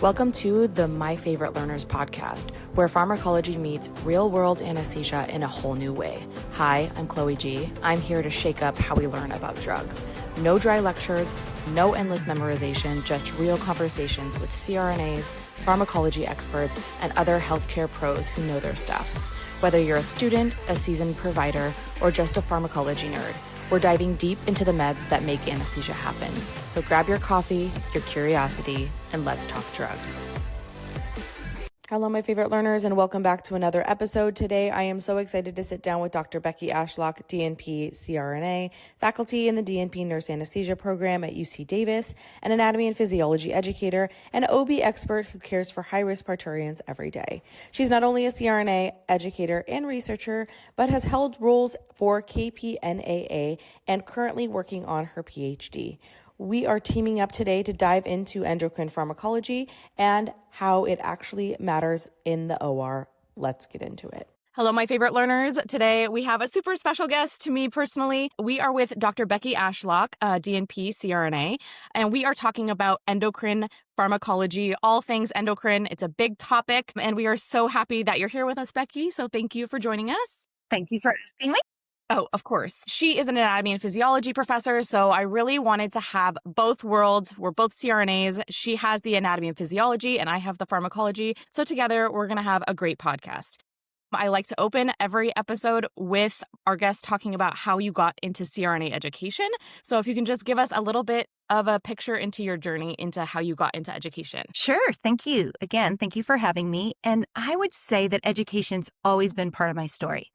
Welcome to the My Favorite Learners podcast, where pharmacology meets real-world anesthesia in a whole new way. Hi, I'm Chloe G. I'm here to shake up how we learn about drugs. No dry lectures, no endless memorization, just real conversations with CRNAs, pharmacology experts, and other healthcare pros who know their stuff. Whether you're a student, a seasoned provider, or just a pharmacology nerd, we're diving deep into the meds that make anesthesia happen. So grab your coffee, your curiosity, and let's talk drugs. Hello, my favorite learners, and welcome back to another episode. Today, I am so excited to sit down with Dr. Becky Ashlock, DNP CRNA, faculty in the DNP Nurse Anesthesia program at UC Davis, an anatomy and physiology educator, and OB expert who cares for high-risk parturients every day. She's not only a CRNA, educator, and researcher, but has held roles for KPNAA and currently working on her PhD. We are teaming up today to dive into endocrine pharmacology and how it actually matters in the OR. Let's get into it. Hello, my favorite learners. Today, we have a super special guest to me personally. We are with Dr. Becky Ashlock, DNP CRNA, and we are talking about endocrine pharmacology, all things endocrine. It's a big topic, and we are so happy that you're here with us, Becky. So thank you for joining us. Thank you for asking me. Oh, of course. She is an anatomy and physiology professor, so I really wanted to have both worlds. We're both CRNAs. She has the anatomy and physiology, and I have the pharmacology. So together, we're going to have a great podcast. I like to open every episode with our guest talking about how you got into CRNA education. So if you can just give us a little bit of a picture into your journey into how you got into education. Sure. Thank you. Again, thank you for having me. And I would say that education's always been part of my story.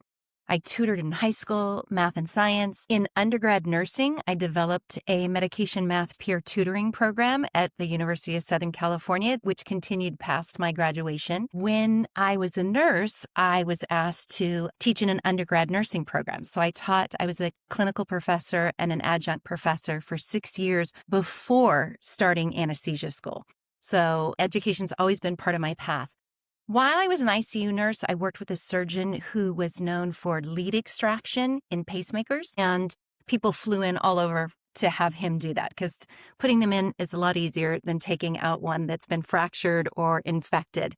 I tutored in high school, math and science. In undergrad nursing, I developed a medication math peer tutoring program at the University of Southern California, which continued past my graduation. When I was a nurse, I was asked to teach in an undergrad nursing program. So I was a clinical professor and an adjunct professor for 6 years before starting anesthesia school. So education's always been part of my path. While I was an ICU nurse, I worked with a surgeon who was known for lead extraction in pacemakers, and people flew in all over to have him do that because putting them in is a lot easier than taking out one that's been fractured or infected.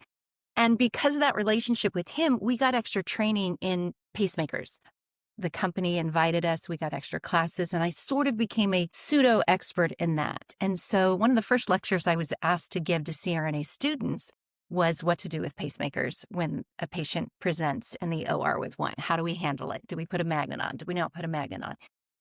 And because of that relationship with him, we got extra training in pacemakers. The company invited us, we got extra classes, and I sort of became a pseudo expert in that. And so one of the first lectures I was asked to give to CRNA students was what to do with pacemakers when a patient presents in the OR with one. How do we handle it? Do we put a magnet on? Do we not put a magnet on?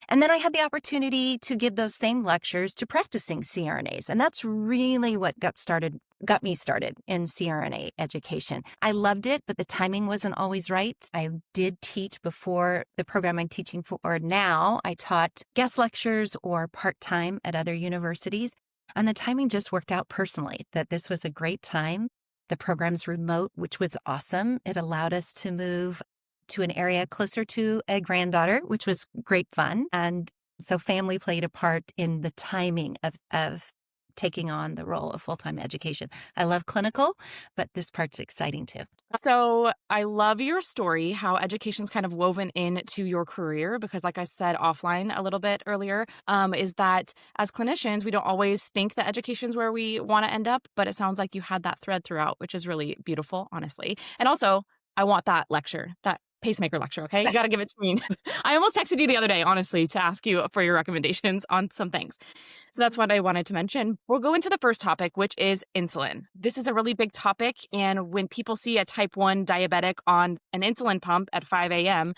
And then I had the opportunity to give those same lectures to practicing CRNAs. And that's really what got me started in CRNA education. I loved it, but the timing wasn't always right. I did teach before the program I'm teaching for now. I taught guest lectures or part-time at other universities. And the timing just worked out personally, that this was a great time. The program's remote, which was awesome. It allowed us to move to an area closer to a granddaughter, which was great fun. And so family played a part in the timing of taking on the role of full-time education. I love clinical, but this part's exciting too. So I love your story, how education's kind of woven into your career, because like I said offline a little bit earlier, is that as clinicians, we don't always think that education's where we want to end up, but it sounds like you had that thread throughout, which is really beautiful, honestly. And also, I want that lecture, that pacemaker lecture, okay? You got to give it to me. I almost texted you the other day, honestly, to ask you for your recommendations on some things. So that's what I wanted to mention. We'll go into the first topic, which is insulin. This is a really big topic. And when people see a type 1 diabetic on an insulin pump at 5 a.m.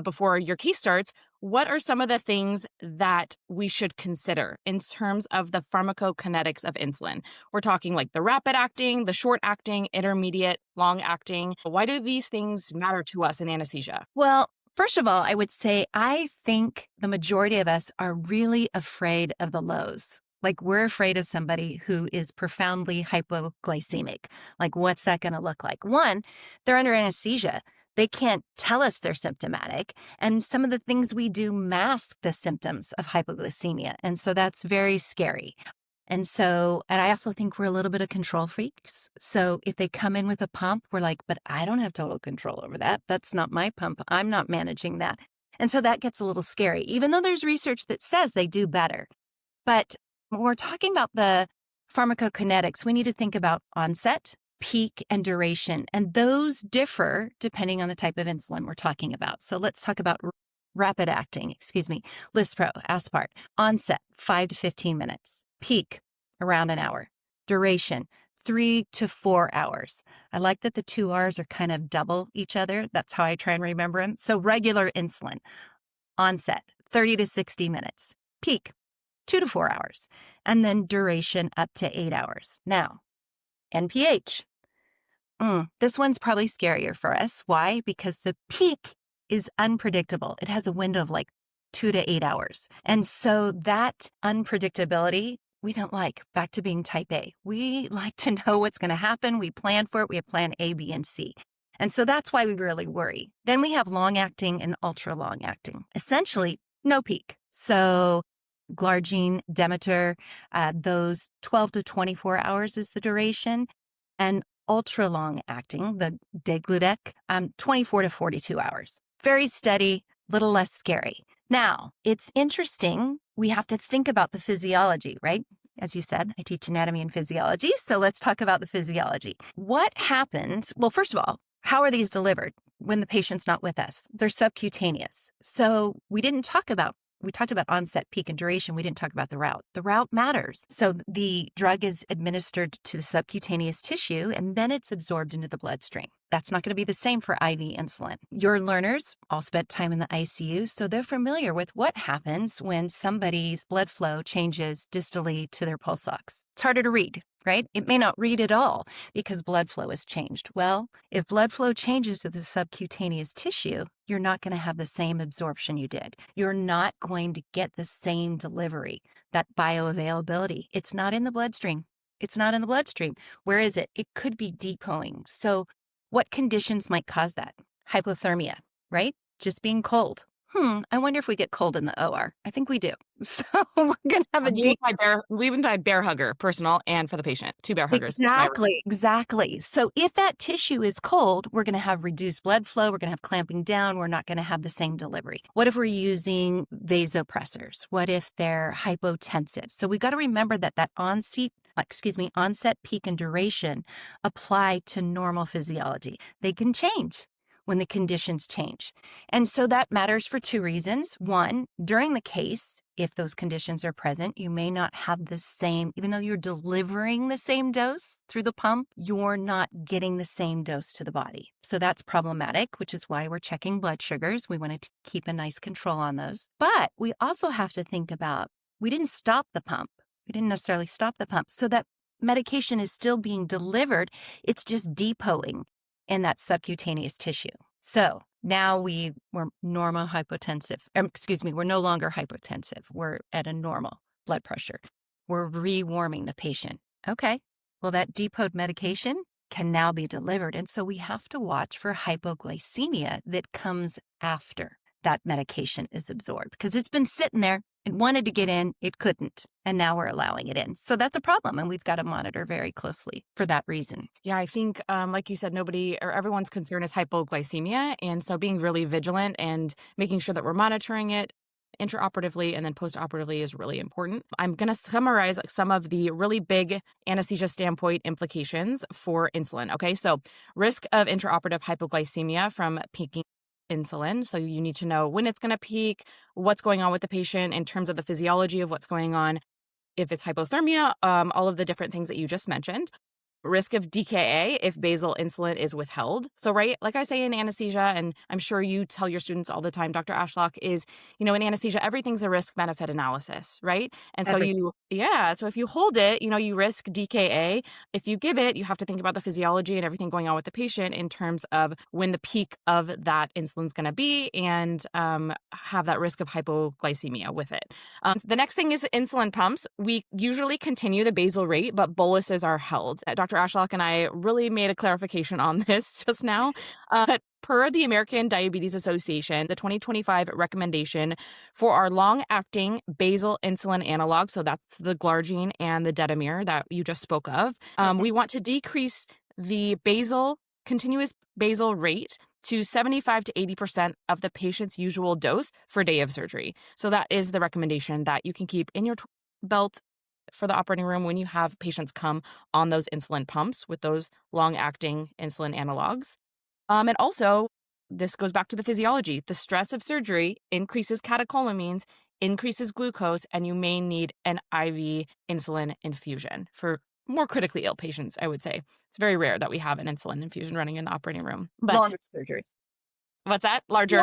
before your case starts, what are some of the things that we should consider in terms of the pharmacokinetics of insulin? We're talking like the rapid acting, the short acting, intermediate, long acting. Why do these things matter to us in anesthesia? Well, first of all, I would say I think the majority of us are really afraid of the lows. Like we're afraid of somebody who is profoundly hypoglycemic. Like what's that going to look like? One, they're under anesthesia. They can't tell us they're symptomatic. And some of the things we do mask the symptoms of hypoglycemia. And so that's very scary. And I also think we're a little bit of control freaks. So if they come in with a pump, we're like, but I don't have total control over that. That's not my pump. I'm not managing that. And so that gets a little scary, even though there's research that says they do better. But when we're talking about the Pharmacokinetics, we need to think about onset, peak, and duration. And those differ depending on the type of insulin we're talking about. So let's talk about rapid acting, Lispro, Aspart. Onset, 5 to 15 minutes. Peak, around an hour. Duration, 3 to 4 hours. I like that the 2 R's are kind of double each other. That's how I try and remember them. So regular insulin, onset, 30 to 60 minutes. Peak, 2 to 4 hours. And then duration up to 8 hours. Now, NPH. This one's probably scarier for us. Why? Because the peak is unpredictable. It has a window of like 2 to 8 hours. And so that unpredictability, we don't like. Back to being type A. We like to know what's going to happen. We plan for it. We have plan A, B, and C. And so that's why we really worry. Then we have long-acting and ultra-long-acting. Essentially, no peak. So glargine, Demeter, those 12 to 24 hours is the duration. And ultra-long-acting, the degludec, 24 to 42 hours. Very steady, little less scary. Now, it's interesting. We have to think about the physiology, right? As you said, I teach anatomy and physiology, so let's talk about the physiology. What happens? Well, first of all, how are these delivered when the patient's not with us? They're subcutaneous. So we talked about onset, peak, and duration. We didn't talk about the route. The route matters. So the drug is administered to the subcutaneous tissue, and then it's absorbed into the bloodstream. That's not going to be the same for IV insulin. Your learners all spent time in the ICU, so they're familiar with what happens when somebody's blood flow changes distally to their pulse ox. It's harder to read, right? It may not read at all because blood flow has changed. Well, if blood flow changes to the subcutaneous tissue, you're not going to have the same absorption you did. You're not going to get the same delivery, that bioavailability. It's not in the bloodstream. Where is it? It could be depoting. So what conditions might cause that? Hypothermia, right? Just being cold. I wonder if we get cold in the OR. I think we do. So we're going to have a deep... We even tried bear hugger, personal and for the patient. 2 bear huggers. Exactly. So if that tissue is cold, we're going to have reduced blood flow. We're going to have clamping down. We're not going to have the same delivery. What if we're using vasopressors? What if they're hypotensive? So we got to remember that onset, peak, and duration apply to normal physiology. They can change when the conditions change. And so that matters for 2 reasons. One, during the case, if those conditions are present, you may not have the same, even though you're delivering the same dose through the pump, you're not getting the same dose to the body. So that's problematic, which is why we're checking blood sugars. We want to keep a nice control on those. But we also have to think about, we didn't stop the pump. We didn't necessarily stop the pump. So that medication is still being delivered. It's just depoting in that subcutaneous tissue. So now we're normal hypotensive. We're no longer hypotensive. We're at a normal blood pressure. We're rewarming the patient. Okay, well, that depoted medication can now be delivered. And so we have to watch for hypoglycemia that comes after that medication is absorbed because it's been sitting there. It wanted to get in, it couldn't, and now we're allowing it in. So that's a problem, and we've got to monitor very closely for that reason. Yeah, I think, like you said, everyone's concern is hypoglycemia, and so being really vigilant and making sure that we're monitoring it intraoperatively and then postoperatively is really important. I'm going to summarize some of the really big anesthesia standpoint implications for insulin. Okay, so risk of intraoperative hypoglycemia from peaking insulin. So you need to know when it's going to peak, what's going on with the patient in terms of the physiology of what's going on. If it's hypothermia, all of the different things that you just mentioned. Risk of DKA if basal insulin is withheld. So, right, like I say in anesthesia, and I'm sure you tell your students all the time, Dr. Ashlock, is, in anesthesia, everything's a risk-benefit analysis, right? And so so if you hold it, you risk DKA. If you give it, you have to think about the physiology and everything going on with the patient in terms of when the peak of that insulin's going to be and have that risk of hypoglycememia with it. The next thing is insulin pumps. We usually continue the basal rate, but boluses are held. Dr. Ashlock and I really made a clarification on this just now. Per the American Diabetes Association, the 2025 recommendation for our long-acting basal insulin analog, so that's the glargine and the detamir that you just spoke of, we want to decrease the continuous basal rate to 75 to 80% of the patient's usual dose for day of surgery. So that is the recommendation that you can keep in your belt for the operating room when you have patients come on those insulin pumps with those long-acting insulin analogs. And also, this goes back to the physiology. The stress of surgery increases catecholamines, increases glucose, and you may need an IV insulin infusion for more critically ill patients, I would say. It's very rare that we have an insulin infusion running in the operating room. But Longer surgeries. what's that? Larger?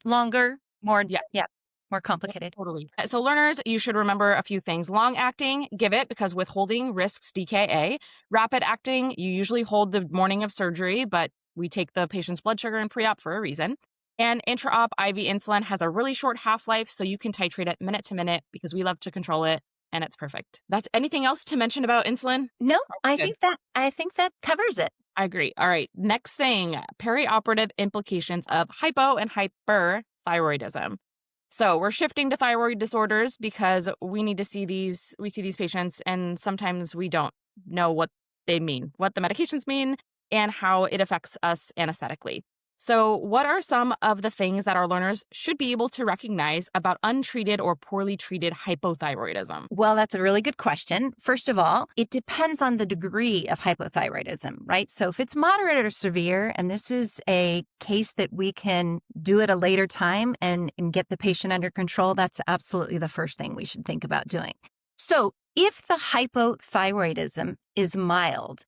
Longer, more, Yes. yeah, more complicated. Totally. So learners, you should remember a few things. Long acting, give it because withholding risks DKA. Rapid acting, you usually hold the morning of surgery, but we take the patient's blood sugar in pre-op for a reason. And intra-op IV insulin has a really short half-life, so you can titrate it minute to minute because we love to control it, and it's perfect. That's anything else to mention about insulin? No, I good. think that covers it. I agree. All right. Next thing, perioperative implications of hypo and hyperthyroidism. So we're shifting to thyroid disorders because we see these patients, and sometimes we don't know what they mean, what the medications mean, and how it affects us anesthetically. So what are some of the things that our learners should be able to recognize about untreated or poorly treated hypothyroidism? Well, that's a really good question. First of all, it depends on the degree of hypothyroidism, right? So if it's moderate or severe, and this is a case that we can do at a later time and get the patient under control, that's absolutely the first thing we should think about doing. So if the hypothyroidism is mild,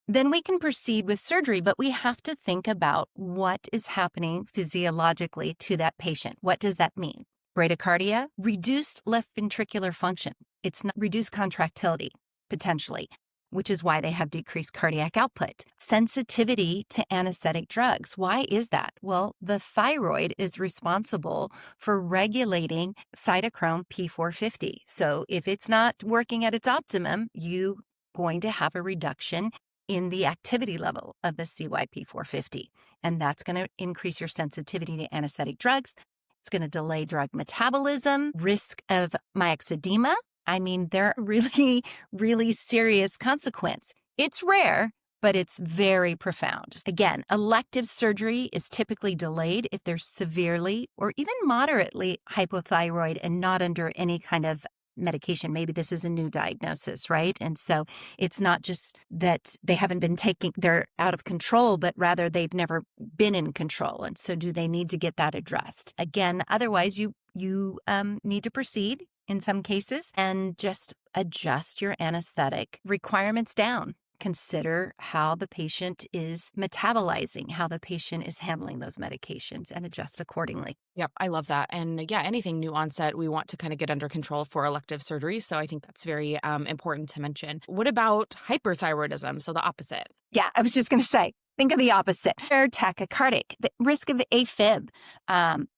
then we can proceed with surgery, but we have to think about what is happening physiologically to that patient. What does that mean? Bradycardia, reduced left ventricular function. It's not reduced contractility, potentially, which is why they have decreased cardiac output. Sensitivity to anesthetic drugs. Why is that? Well, the thyroid is responsible for regulating cytochrome P450. So if it's not working at its optimum, you're going to have a reduction in the activity level of the CYP450. And that's going to increase your sensitivity to anesthetic drugs. It's going to delay drug metabolism, risk of myxedema. I mean, they're really, really serious consequence. It's rare, but it's very profound. Again, elective surgery is typically delayed if they're severely or even moderately hypothyroid and not under any kind of medication. Maybe this is a new diagnosis, right? And so it's not just that they haven't been they're out of control, but rather they've never been in control. And so do they need to get that addressed? Again, otherwise you need to proceed in some cases and just adjust your anesthetic requirements down. Consider how the patient is metabolizing, how the patient is handling those medications, and adjust accordingly. Yep, I love that. And yeah, anything new onset, we want to kind of get under control for elective surgery. So I think that's very important to mention. What about hyperthyroidism? So the opposite. Yeah, I was just going to say, think of the opposite. Tachycardic, the risk of AFib,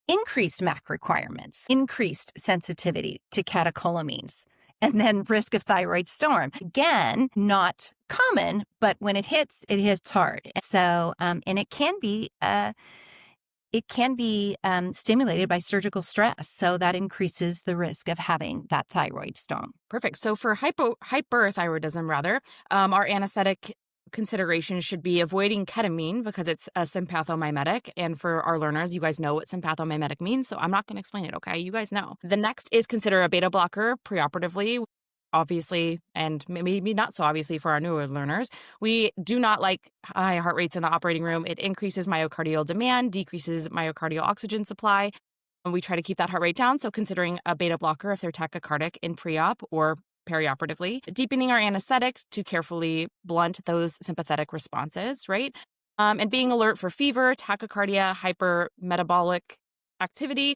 increased MAC requirements, increased sensitivity to catecholamines, and then risk of thyroid storm. Again, not common, but when it hits hard. So, and it can be stimulated by surgical stress. So that increases the risk of having that thyroid storm. Perfect. So for hyperthyroidism, our anesthetic considerations should be avoiding ketamine because it's a sympathomimetic. And for our learners, you guys know what sympathomimetic means, so I'm not going to explain it, okay? You guys know. The next is consider a beta blocker preoperatively, obviously, and maybe not so obviously for our newer learners. We do not like high heart rates in the operating room. It increases myocardial demand, decreases myocardial oxygen supply, and we try to keep that heart rate down. So considering a beta blocker if they're tachycardic in pre-op or perioperatively, deepening our anesthetic to carefully blunt those sympathetic responses, right? And being alert for fever, tachycardia, hypermetabolic activity,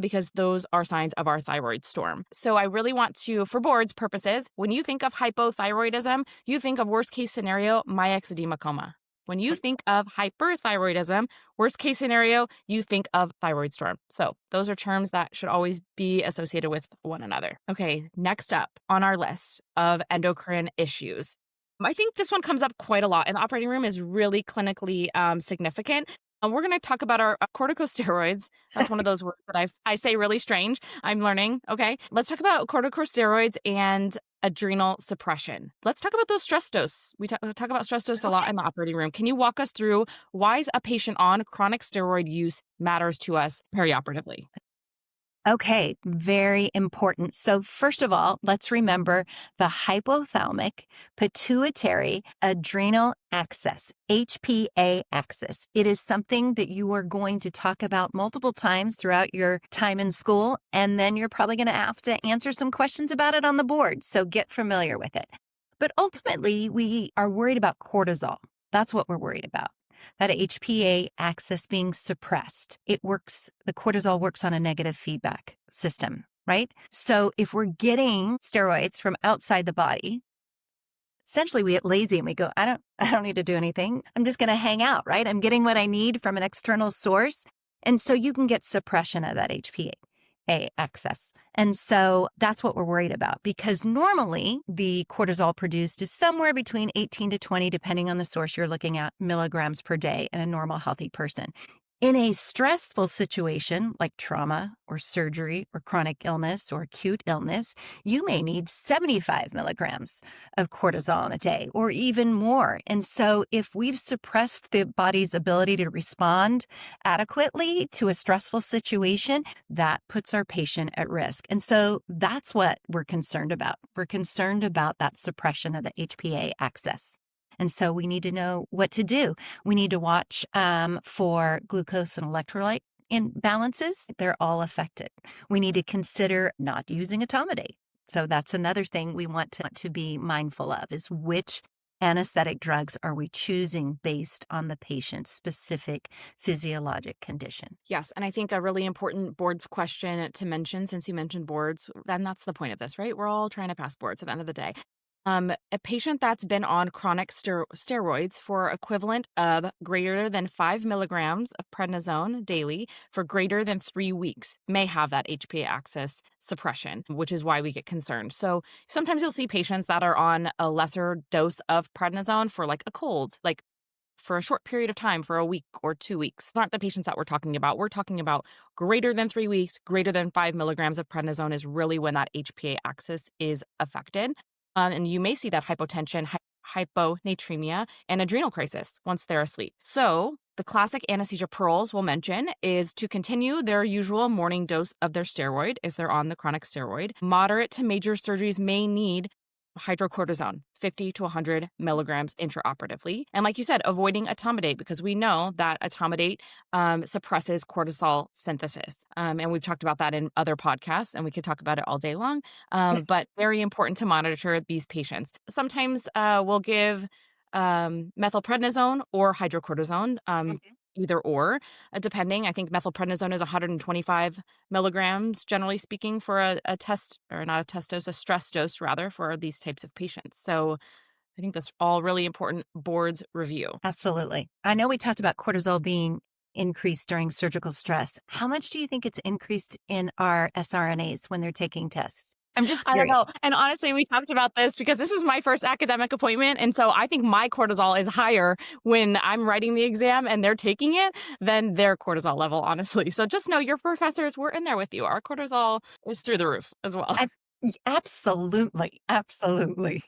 because those are signs of our thyroid storm. So I really want to, for board's purposes, when you think of hypothyroidism, you think of worst case scenario, myxedema coma. When you think of hyperthyroidism, worst case scenario, you think of thyroid storm. So those are terms that should always be associated with one another. Okay, next up on our list of endocrine issues. I think this one comes up quite a lot, and the operating room is really clinically significant. We're going to talk about our corticosteroids. That's one of those words that I say really strange. I'm learning. Okay, let's talk about corticosteroids and adrenal suppression. Let's talk about those stress dose. We talk about stress dose a lot in the operating room. Can you walk us through why a patient on chronic steroid use matters to us perioperatively? Okay, very important. So first of all, let's remember the hypothalamic pituitary adrenal axis, HPA axis. It is something that you are going to talk about multiple times throughout your time in school, and then you're probably going to have to answer some questions about it on the board. So get familiar with it. But ultimately, we are worried about cortisol. That's what we're worried about. That HPA axis being suppressed. The cortisol works on a negative feedback system, right? So if we're getting steroids from outside the body, essentially we get lazy and we go, I don't need to do anything. I'm just going to hang out, right? I'm getting what I need from an external source. And so you can get suppression of that HPA axis. And so that's what we're worried about, because normally the cortisol produced is somewhere between 18 to 20, depending on the source you're looking at, milligrams per day in a normal healthy person. In a stressful situation like trauma or surgery or chronic illness or acute illness, you may need 75 milligrams of cortisol in a day or even more. And so if we've suppressed the body's ability to respond adequately to a stressful situation, that puts our patient at risk. And so that's what we're concerned about. We're concerned about that suppression of the HPA axis. And so we need to know what to do. We need to watch for glucose and electrolyte imbalances. They're all affected. We need to consider not using etomidate. So that's another thing we want to be mindful of, is which anesthetic drugs are we choosing based on the patient's specific physiologic condition. Yes, and I think a really important boards question to mention, since you mentioned boards, and that's the point of this, right? We're all trying to pass boards at the end of the day. A patient that's been on chronic steroids for equivalent of greater than 5 milligrams of prednisone daily for greater than 3 weeks may have that HPA axis suppression, which is why we get concerned. So sometimes you'll see patients that are on a lesser dose of prednisone for like a cold, like for a short period of time, for a week or 2 weeks. Those aren't the patients that we're talking about. We're talking about greater than 3 weeks, greater than 5 milligrams of prednisone is really when that HPA axis is affected. And you may see that hypotension, hyponatremia, and adrenal crisis once they're asleep. So the classic anesthesia pearls we'll mention is to continue their usual morning dose of their steroid if they're on the chronic steroid. Moderate to major surgeries may need hydrocortisone, 50 to 100 milligrams intraoperatively. And like you said, avoiding etomidate, because we know that etomidate suppresses cortisol synthesis. And we've talked about that in other podcasts, and we could talk about it all day long. But very important to monitor these patients. Sometimes we'll give methylprednisone or hydrocortisone. Either or, depending. I think methylprednisone is 125 milligrams, generally speaking, for a test, or not a test dose, a stress dose, rather, for these types of patients. So I think that's all really important boards review. Absolutely. I know we talked about cortisol being increased during surgical stress. How much do you think it's increased in our SRNAs when they're taking tests? I'm just curious. I don't know. And honestly, we talked about this because this is my first academic appointment. And so I think my cortisol is higher when I'm writing the exam and they're taking it than their cortisol level, honestly. So just know your professors were in there with you. Our cortisol is through the roof as well. Absolutely. Absolutely.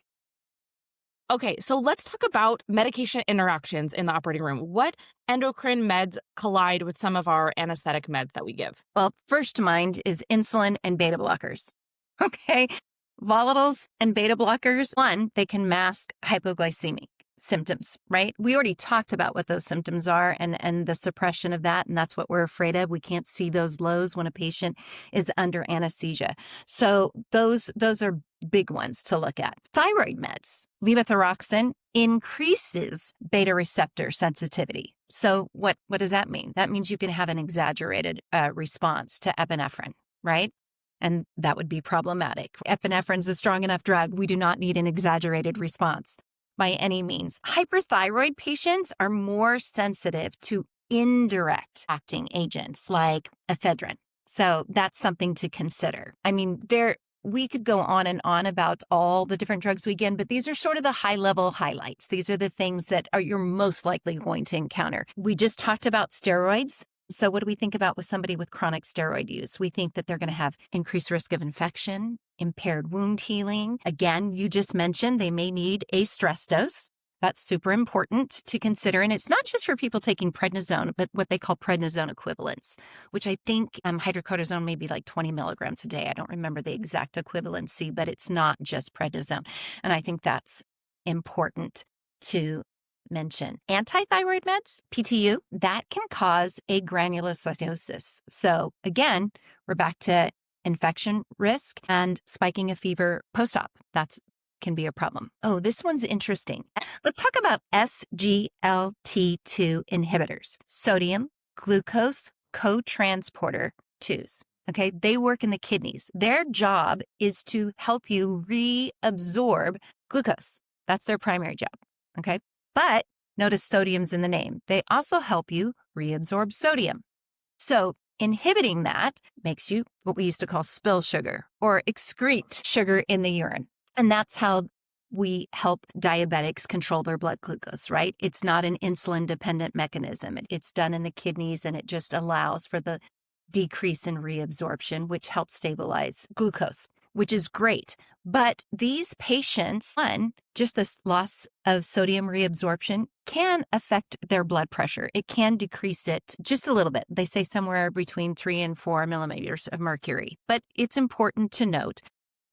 Okay, so let's talk about medication interactions in the operating room. What endocrine meds collide with some of our anesthetic meds that we give? Well, first to mind is insulin and beta blockers. Okay. Volatiles and beta blockers, one, they can mask hypoglycemic symptoms, right? We already talked about what those symptoms are and the suppression of that. And that's what we're afraid of. We can't see those lows when a patient is under anesthesia. So those are big ones to look at. Thyroid meds, levothyroxine increases beta receptor sensitivity. So what does that mean? That means you can have an exaggerated response to epinephrine, right? And that would be problematic. Epinephrine is a strong enough drug. We do not need an exaggerated response by any means. Hyperthyroid patients are more sensitive to indirect acting agents like ephedrine. So that's something to consider. I mean, we could go on and on about all the different drugs we get, but these are sort of the high-level highlights. These are the things that you're most likely going to encounter. We just talked about steroids. So what do we think about with somebody with chronic steroid use? We think that they're going to have increased risk of infection, impaired wound healing. Again, you just mentioned they may need a stress dose. That's super important to consider. And it's not just for people taking prednisone, but what they call prednisone equivalents, which I think hydrocortisone may be like 20 milligrams a day. I don't remember the exact equivalency, but it's not just prednisone. And I think that's important to mention. Antithyroid meds, PTU, that can cause a granulocytosis. So again, we're back to infection risk and spiking of fever post-op. That's can be a problem. Oh, this one's interesting. Let's talk about SGLT2 inhibitors, sodium glucose co-transporter 2s. Okay, they work in the kidneys. Their job is to help you reabsorb glucose. That's their primary job. Okay, but notice sodium's in the name. They also help you reabsorb sodium. So inhibiting that makes you what we used to call spill sugar or excrete sugar in the urine. And that's how we help diabetics control their blood glucose, right? It's not an insulin-dependent mechanism. It's done in the kidneys, and it just allows for the decrease in reabsorption, which helps stabilize glucose, which is great. But these patients, just this loss of sodium reabsorption can affect their blood pressure. It can decrease it just a little bit. They say somewhere between 3 and 4 millimeters of mercury, but it's important to note.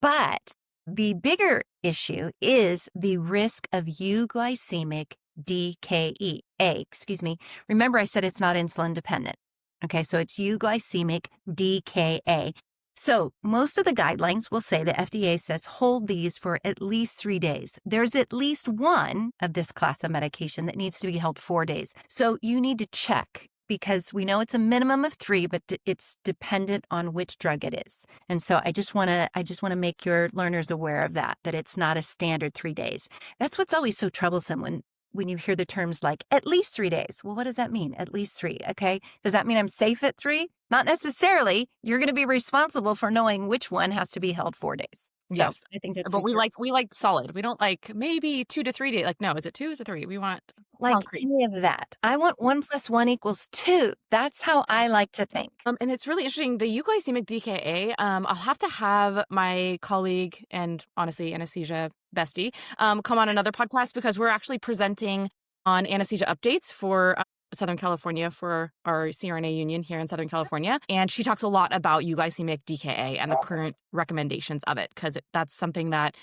But the bigger issue is the risk of euglycemic DKA. Remember I said it's not insulin dependent. Okay, so it's euglycemic DKA. So most of the guidelines will say the FDA says hold these for at least 3 days. There's at least one of this class of medication that needs to be held 4 days. So you need to check, because we know it's a minimum of 3, but it's dependent on which drug it is. And so I just want to make your learners aware of that it's not a standard 3 days. That's what's always so troublesome when you hear the terms like at least 3 days. Well, what does that mean? At least 3, okay? Does that mean I'm safe at 3? Not necessarily. You're going to be responsible for knowing which one has to be held 4 days. So Yes, I think that's but important. we like solid. We don't like maybe 2 to 3 days. Like, no, is it 2? Is it 3? We want Like concrete. any of that. I want 1 + 1 = 2. That's how I like to think. And it's really interesting. The euglycemic DKA, I'll have to have my colleague and honestly anesthesia bestie come on another podcast, because we're actually presenting on anesthesia updates for Southern California for our CRNA union here in Southern California. And she talks a lot about euglycemic DKA and the current recommendations of it, because that's something that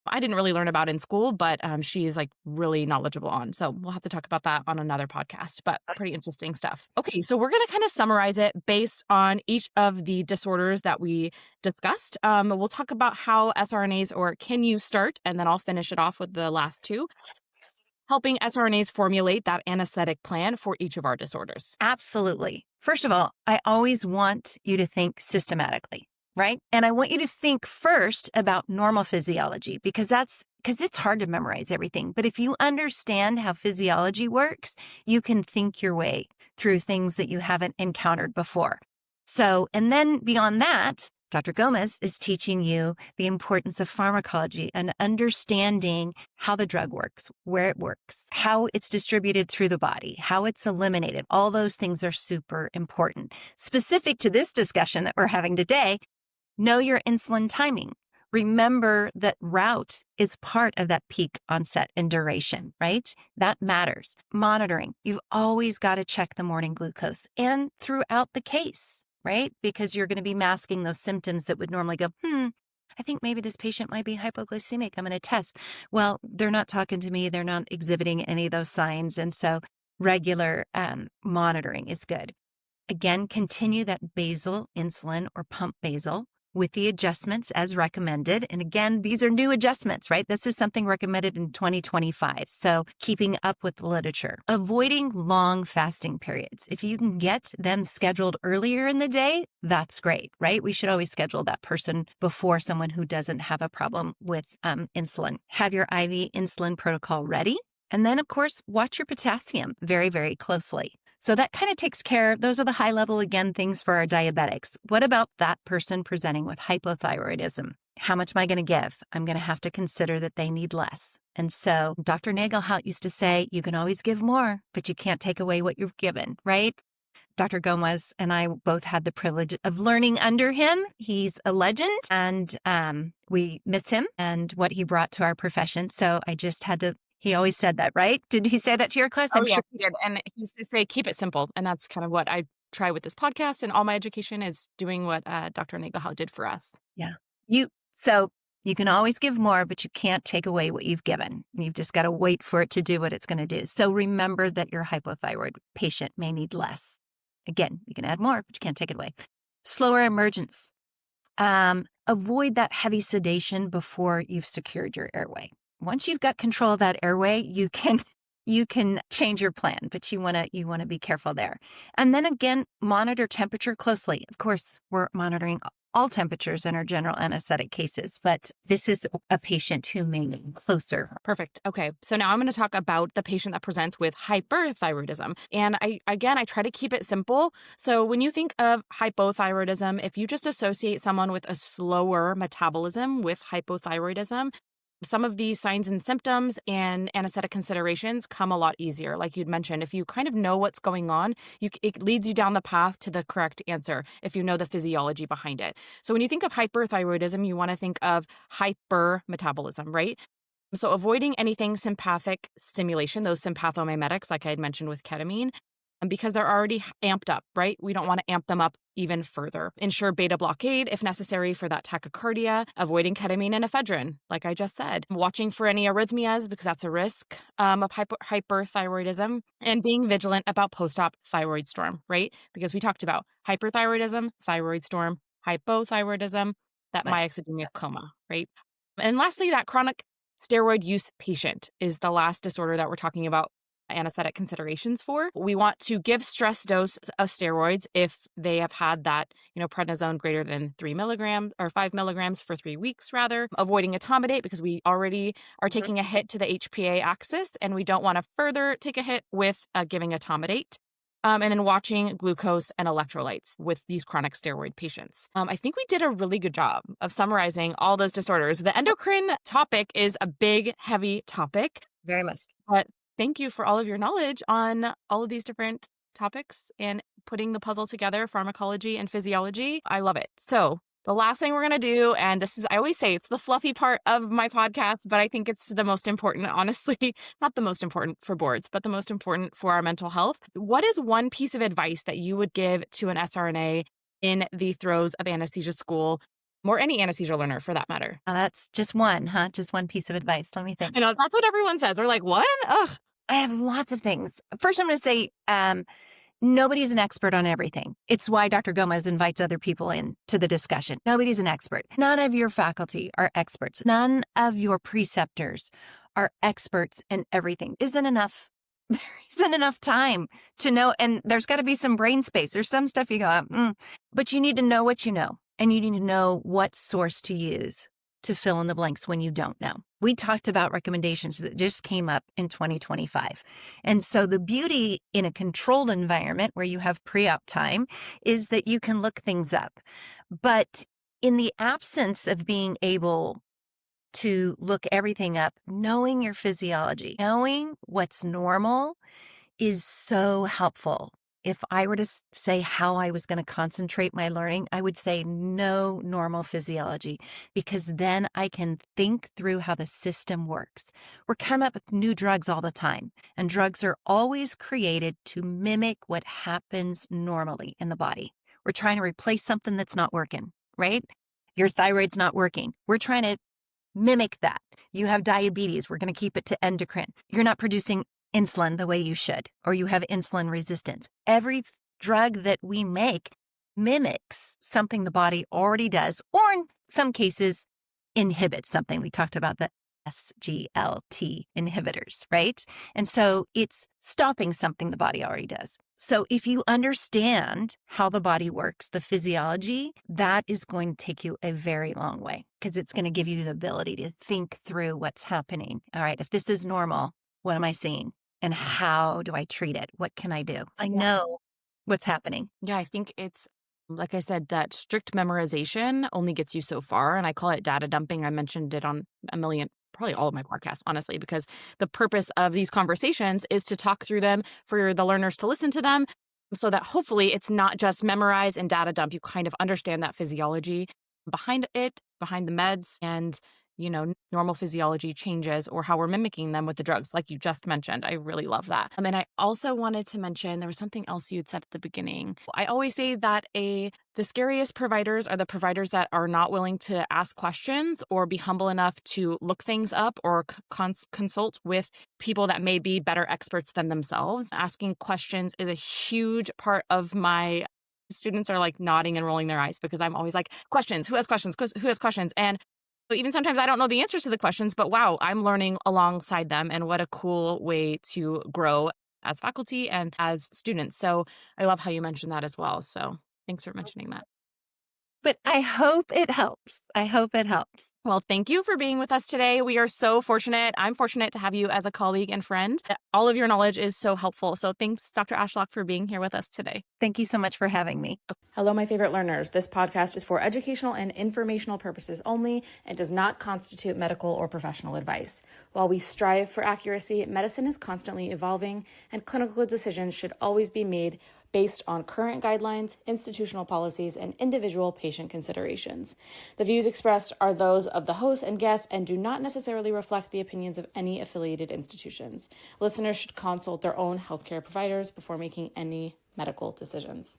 I didn't really learn about in school, but she's like really knowledgeable on. So we'll have to talk about that on another podcast, but pretty interesting stuff. Okay, so we're going to kind of summarize it based on each of the disorders that we discussed. We'll talk about how SRNAs, or can you start, and then I'll finish it off with the last two, helping SRNAs formulate that anesthetic plan for each of our disorders. Absolutely. First of all, I always want you to think systematically, right? And I want you to think first about normal physiology, because it's hard to memorize everything. But if you understand how physiology works, you can think your way through things that you haven't encountered before. So, and then beyond that, Dr. Gomez is teaching you the importance of pharmacology and understanding how the drug works, where it works, how it's distributed through the body, how it's eliminated. All those things are super important. Specific to this discussion that we're having today, know your insulin timing. Remember that route is part of that peak onset and duration, right? That matters. Monitoring. You've always got to check the morning glucose and throughout the case, right? Because you're going to be masking those symptoms that would normally go, I think maybe this patient might be hypoglycemic. I'm going to test. Well, they're not talking to me. They're not exhibiting any of those signs. And so regular monitoring is good. Again, continue that basal insulin or pump basal with the adjustments as recommended. And again, these are new adjustments, right? This is something recommended in 2025. So keeping up with the literature. Avoiding long fasting periods. If you can get them scheduled earlier in the day, that's great, right? We should always schedule that person before someone who doesn't have a problem with insulin. Have your IV insulin protocol ready. And then, of course, watch your potassium very, very closely. So that kind of takes care, those are the high level, again, things for our diabetics. What about that person presenting with hypothyroidism? How much am I going to give? I'm going to have to consider that they need less. And so Dr. Nagelhout used to say, you can always give more, but you can't take away what you've given, right? Dr. Gomez and I both had the privilege of learning under him. He's a legend, and we miss him and what he brought to our profession. So I just had to He always said that, right? Did he say that to your class? Oh, I'm yeah, sure. he did. And he used to say, keep it simple. And that's kind of what I try with this podcast, and all my education is doing what Dr. Nagelhow did for us. Yeah. So you can always give more, but you can't take away what you've given. You've just got to wait for it to do what it's going to do. So remember that your hypothyroid patient may need less. Again, you can add more, but you can't take it away. Slower emergence. Avoid that heavy sedation before you've secured your airway. Once you've got control of that airway, you can change your plan, but you want to be careful there. And then again, monitor temperature closely. Of course, we're monitoring all temperatures in our general anesthetic cases, but this is a patient who may need closer. Perfect. Okay. So now I'm going to talk about the patient that presents with hyperthyroidism. And I try to keep it simple. So when you think of hypothyroidism, if you just associate someone with a slower metabolism with hypothyroidism, some of these signs and symptoms and anesthetic considerations come a lot easier. Like you'd mentioned, if you kind of know what's going on, it leads you down the path to the correct answer if you know the physiology behind it. So when you think of hyperthyroidism, you want to think of hypermetabolism, right? So avoiding anything sympathetic stimulation, those sympathomimetics, like I had mentioned with ketamine, and because they're already amped up, right? We don't want to amp them up even further. Ensure beta blockade if necessary for that tachycardia, avoiding ketamine and ephedrine, like I just said. Watching for any arrhythmias because that's a risk of hyperthyroidism, and being vigilant about post-op thyroid storm, right? Because we talked about hyperthyroidism, thyroid storm, hypothyroidism, that myxedemia coma, right? And lastly, that chronic steroid use patient is the last disorder that we're talking about anesthetic considerations for. We want to give stress dose of steroids if they have had that, prednisone greater than 3 milligrams or 5 milligrams for 3 weeks, rather. Avoiding etomidate because we already are taking a hit to the HPA axis and we don't want to further take a hit with giving etomidate. And then watching glucose and electrolytes with these chronic steroid patients. I think we did a really good job of summarizing all those disorders. The endocrine topic is a big, heavy topic. Very much. But thank you for all of your knowledge on all of these different topics and putting the puzzle together, pharmacology and physiology. I love it. So the last thing we're going to do, and this is, I always say it's the fluffy part of my podcast, but I think it's the most important, honestly, not the most important for boards, but the most important for our mental health. What is one piece of advice that you would give to an SRNA in the throes of anesthesia school, or any anesthesia learner for that matter? That's just one, huh? Just one piece of advice. Let me think. I know that's what everyone says. They're like, one? Ugh. I have lots of things. First, I'm going to say, nobody's an expert on everything. It's why Dr. Gomez invites other people into the discussion. Nobody's an expert. None of your faculty are experts. None of your preceptors are experts in everything. Isn't enough. There isn't enough time to know. And there's got to be some brain space. There's some stuff you go, but you need to know what you know. And you need to know what source to use to fill in the blanks when you don't know. We talked about recommendations that just came up in 2025. And so the beauty in a controlled environment where you have pre-op time is that you can look things up. But in the absence of being able to look everything up, knowing your physiology, knowing what's normal is so helpful. If I were to say how I was going to concentrate my learning, I would say no normal physiology, because then I can think through how the system works. We're coming up with new drugs all the time, and drugs are always created to mimic what happens normally in the body. We're trying to replace something that's not working, right? Your thyroid's not working. We're trying to mimic that. You have diabetes. We're going to keep it to endocrine. You're not producing insulin the way you should, or you have insulin resistance. Every drug that we make mimics something the body already does, or in some cases inhibits something. We talked about the SGLT inhibitors, right? And so it's stopping something the body already does. So if you understand how the body works, the physiology, that is going to take you a very long way, because it's going to give you the ability to think through what's happening. All right, if this is normal, what am I seeing? And how do I treat it? What can I do? I know what's happening. Yeah, I think it's, like I said, that strict memorization only gets you so far. And I call it data dumping. I mentioned it on a million, probably all of my podcasts, honestly, because the purpose of these conversations is to talk through them for the learners to listen to them, so that hopefully it's not just memorize and data dump. You kind of understand that physiology behind it, behind the meds, and normal physiology changes or how we're mimicking them with the drugs, like you just mentioned. I really love that. And I also wanted to mention, there was something else you had said at the beginning. I always say that the scariest providers are the providers that are not willing to ask questions or be humble enough to look things up or consult with people that may be better experts than themselves. Asking questions is a huge part of my students are like nodding and rolling their eyes because I'm always like, questions, who has questions, who has questions? And even sometimes I don't know the answers to the questions, but wow, I'm learning alongside them. And what a cool way to grow as faculty and as students. So I love how you mentioned that as well. So thanks for mentioning that. But I hope it helps. I hope it helps. Well, thank you for being with us today. We are so fortunate. I'm fortunate to have you as a colleague and friend. All of your knowledge is so helpful. So thanks, Dr. Ashlock, for being here with us today. Thank you so much for having me. Hello, my favorite learners. This podcast is for educational and informational purposes only and does not constitute medical or professional advice. While we strive for accuracy, medicine is constantly evolving, and clinical decisions should always be made based on current guidelines, institutional policies, and individual patient considerations. The views expressed are those of the host and guests and do not necessarily reflect the opinions of any affiliated institutions. Listeners should consult their own healthcare providers before making any medical decisions.